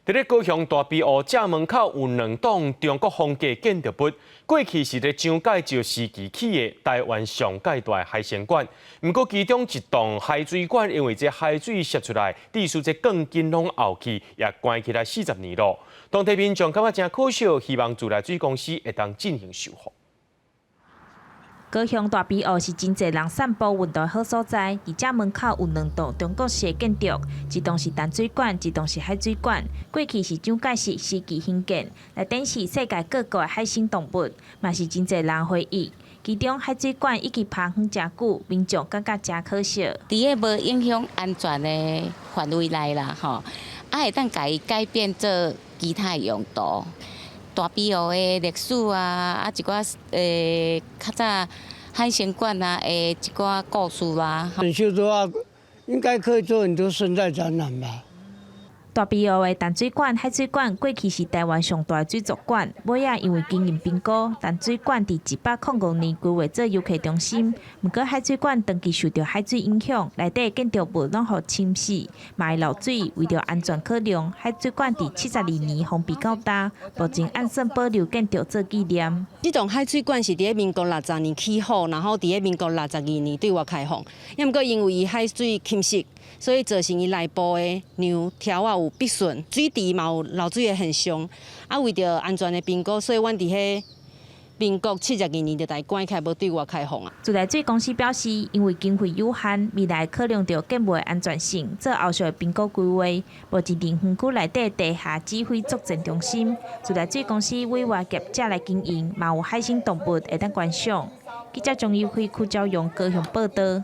伫咧高雄大庇湖正门口有2栋中国风格建筑物，过去是咧蒋介石时期起的台湾上界大的海鲜馆。不过其中一栋海水馆，因为这海水泄出来，地势这更紧拢后去，也关起来40年咯。当地民众感觉真可惜，希望自来水公司会当进行修复。 高雄大庇湖是真侪人散步运动好所在，伫遮门口有2栋中国式建筑，一栋是淡水馆，一栋是海水馆。过去是蒋介石时期兴建，内底是世界各国的海生动物，嘛是真侪人回忆。其中海水馆已经趴远真久，民众感觉真可惜。伫个无影响安全的范围内啦，吼，会当改变做其他用途。 大庇湖的历史啊，一寡较早海鲜馆啊，一寡故事啦。整修的话，应该可以做很多生态展览吧。 大庇湖的淡水馆、海水馆过去是台湾上大的水族馆，尾仔因为经营变故，淡水馆伫1805年规划做游客中心。不过海水馆长期受到海水影响，内底建筑物拢互侵蚀，嘛会漏水。为着安全考量，海水馆伫72年封闭到大，目前按算保留建筑做纪念。这栋海水馆是伫民国60年起好，然后伫民国62年对外开放。不过因为伊海水侵蚀，所以造成伊内部的梁条啊有壁损，水池嘛有漏水的现象。啊，为着安全的评估，所以阮伫迄民国72年就来关起来，无对外开放啊。自来水公司表示，因为经费有限，未来考量到建物的安全性，做后续的评估规划。目前伫园区内底地下指挥作战中心，自来水公司委外业者来经营，嘛有海生动物会当观赏。记者张友辉、邱昭勇高雄报道。